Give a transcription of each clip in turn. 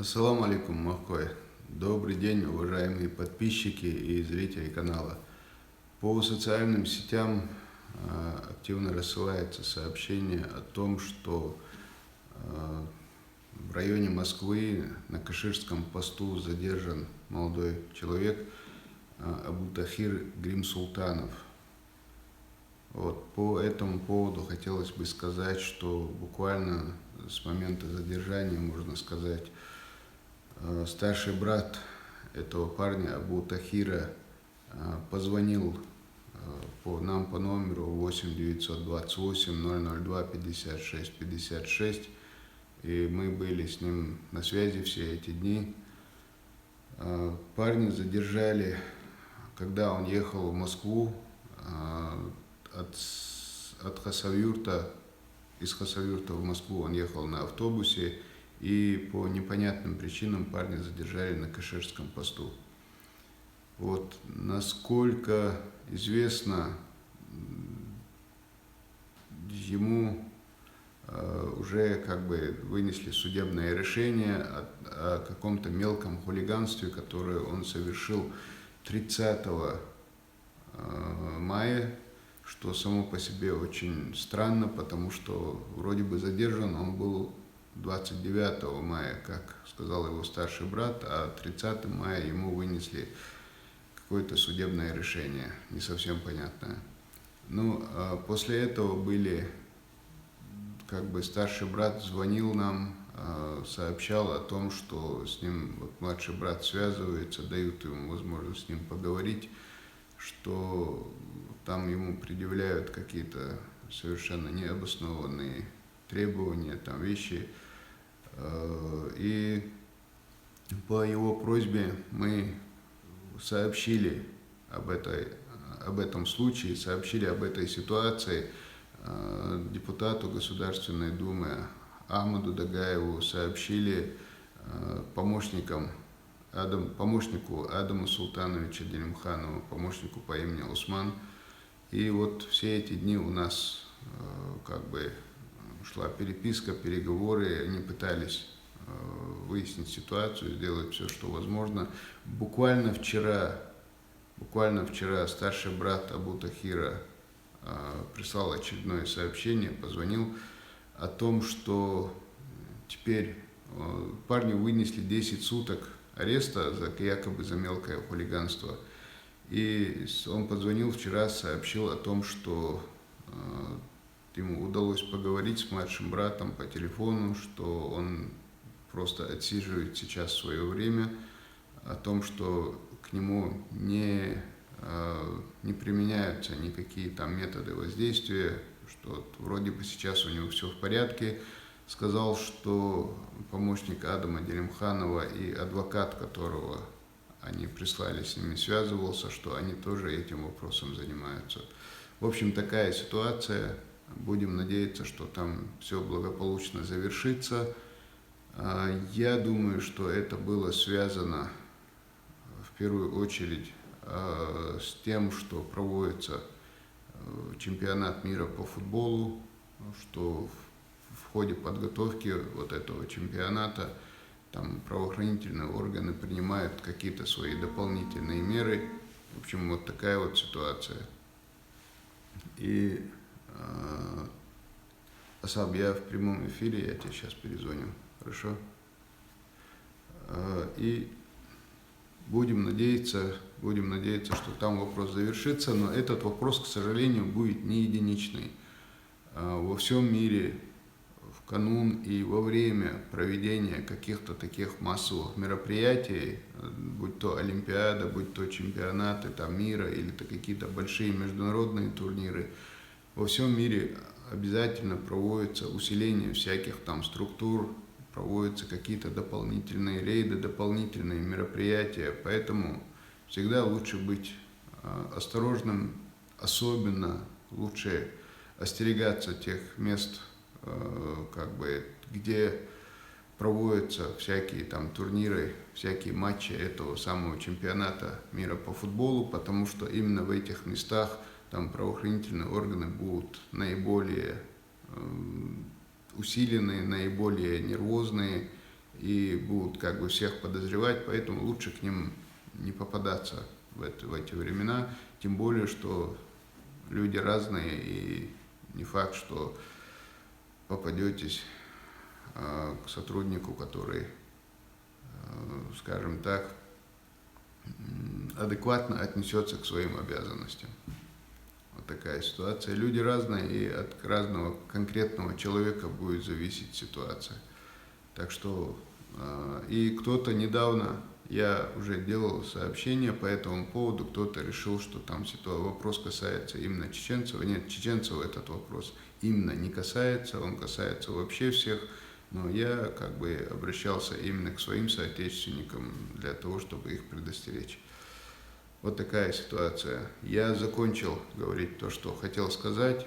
Ассаламу алейкум, Махкой. Добрый день, уважаемые подписчики и зрители канала. По социальным сетям активно рассылается сообщение о том, что в районе Москвы на Каширском посту задержан молодой человек Абутахир Гримсултанов. По этому поводу хотелось бы сказать, что буквально с момента задержания, можно сказать, старший брат этого парня, Абутахира, позвонил по номеру 8 928 002 56 56, и мы были с ним на связи все эти дни. Парня задержали, когда он ехал в Москву от Хасавюрта, из Хасавюрта в Москву он ехал на автобусе, и по непонятным причинам парня задержали на Каширском посту. Насколько известно, ему уже вынесли судебное решение о каком-то мелком хулиганстве, которое он совершил 30 мая, что само по себе очень странно, потому что вроде бы задержан он был 29 мая, как сказал его старший брат, а 30 мая ему вынесли какое-то судебное решение, не совсем понятное. После этого старший брат звонил нам, сообщал о том, что с ним младший брат связывается, дают ему возможность с ним поговорить, что там ему предъявляют какие-то совершенно необоснованные требования, там вещи. И по его просьбе мы сообщили об этом случае, сообщили об этой ситуации депутату Государственной Думы Ахмаду Дагаеву, сообщили помощнику Адаму Султановичу Делимханову, помощнику по имени Усман. И все эти дни у нас шла переписка, переговоры, они пытались выяснить ситуацию, сделать все, что возможно. Буквально вчера старший брат Абутахира прислал очередное сообщение, позвонил о том, что теперь парню вынесли 10 суток ареста якобы за мелкое хулиганство. И он позвонил вчера, сообщил о том, что ему удалось поговорить с младшим братом по телефону, что он просто отсиживает сейчас свое время, о том, что к нему не применяются никакие там методы воздействия, что вроде бы сейчас у него все в порядке. Сказал, что помощник Адама Делимханова и адвокат, которого они прислали, с ними связывался, что они тоже этим вопросом занимаются. В общем, такая ситуация. Будем надеяться, что там все благополучно завершится. Я думаю, что это было связано в первую очередь с тем, что проводится чемпионат мира по футболу, что в ходе подготовки этого чемпионата там правоохранительные органы принимают какие-то свои дополнительные меры. В общем, такая ситуация. И Асаб, я в прямом эфире, я тебе сейчас перезвоню, хорошо? И будем надеяться, что там вопрос завершится, но этот вопрос, к сожалению, будет не единичный. Во всем мире в канун и во время проведения каких-то таких массовых мероприятий, будь то Олимпиада, будь то чемпионаты мира или какие-то большие международные турниры, во всем мире обязательно проводится усиление всяких там структур, проводятся какие-то дополнительные рейды, дополнительные мероприятия, поэтому всегда лучше быть осторожным, особенно лучше остерегаться тех мест, где проводятся всякие там турниры, всякие матчи этого самого чемпионата мира по футболу, потому что именно в этих местах там правоохранительные органы будут наиболее усиленные, наиболее нервозные, и будут как бы всех подозревать, поэтому лучше к ним не попадаться в эти времена, тем более, что люди разные, и не факт, что попадетесь к сотруднику, который, скажем так, адекватно отнесется к своим обязанностям. Вот такая ситуация. Люди разные, и от разного конкретного человека будет зависеть ситуация. Так что, и кто-то недавно, я уже делал сообщение по этому поводу, кто-то решил, что там вопрос касается именно чеченцев. Нет, чеченцев этот вопрос именно не касается, он касается вообще всех. Но я как бы обращался именно к своим соотечественникам для того, чтобы их предостеречь. Вот такая ситуация. Я закончил говорить то, что хотел сказать.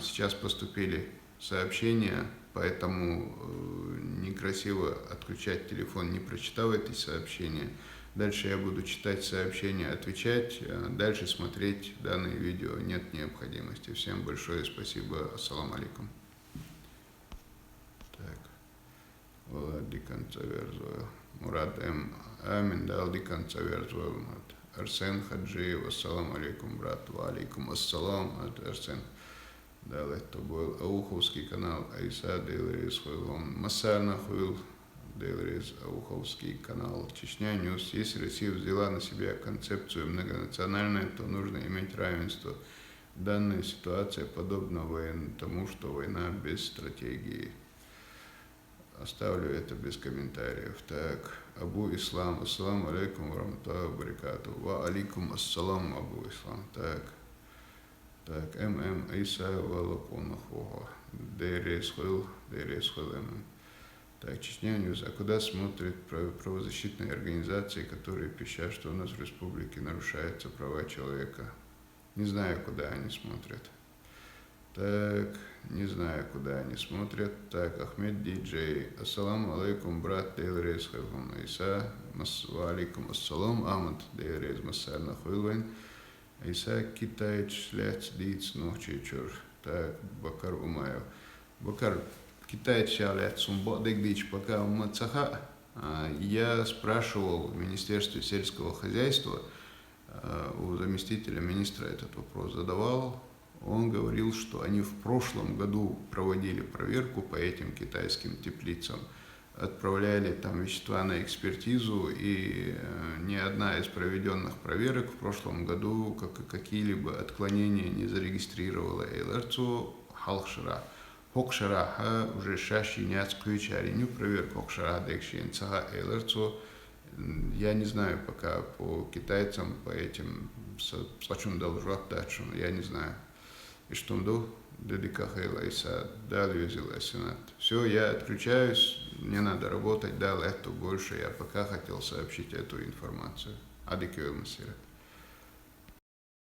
Сейчас поступили сообщения, поэтому некрасиво отключать телефон, не прочитав эти сообщения. Дальше я буду читать сообщения, отвечать, дальше смотреть данное видео нет необходимости. Всем большое спасибо. Ассаламу алейкум. Так. Дикан Цаверзойл. Мурат М. Амин дал Дикан Цаверзойл. Арсен Хаджиев. Ассаламу алейкум, брат. Ва алейкум ассалам. Арсен. Далее это был Ауховский канал Айса Дейлрис Хуйлом. Массарна Хуйл Дейлрис Ауховский канал Чечня Ньюс. Если Россия взяла на себя концепцию многонациональной, то нужно иметь равенство. Данная ситуация подобна тому, что война без стратегии. Оставлю это без комментариев. Так, Абу Ислам. Ассаламу алейкум ва рахматуллахи ва баракату. Ва алейкум ассалам, Абу Ислам. Так, ММ Иса Валакунахуха. Дейрес Хил, ММ. Так, Чечня Ньюс. А куда смотрят правозащитные организации, которые пищат, что у нас в республике нарушаются права человека? Не знаю, куда они смотрят. Так, не знаю, куда они смотрят. Так, Ахмед Диджей. Ассаламу алейкум, брат Дейлрез Хилван Иса. Ва алейкум ассалам, Ахмад Дейлрез Массарна Хуйлвен. Иса Китайч Ляц Диц Нохчичур. Так, Бакар Умаев. Бакар, Китайч Ляц Умбодек Дич пока Умацаха. Я спрашивал в Министерстве сельского хозяйства, у заместителя министра этот вопрос задавал. Он говорил, что они в прошлом году проводили проверку по этим китайским теплицам, отправляли там вещества на экспертизу, и ни одна из проведенных проверок в прошлом году какие-либо отклонения не зарегистрировала. Эйларцу Халхшара. Хокшара уже шаши не отключали проверку Хокшара Декшинцага Эйларцу. Я не знаю пока по китайцам, по этим Сачун Далжуаттачун, я не знаю. И что мду, Дедикахайла Иса, далее взяла Сенат. Все, я отключаюсь, мне надо работать, дал это больше, я пока хотел сообщить эту информацию. Адикюэл Масира.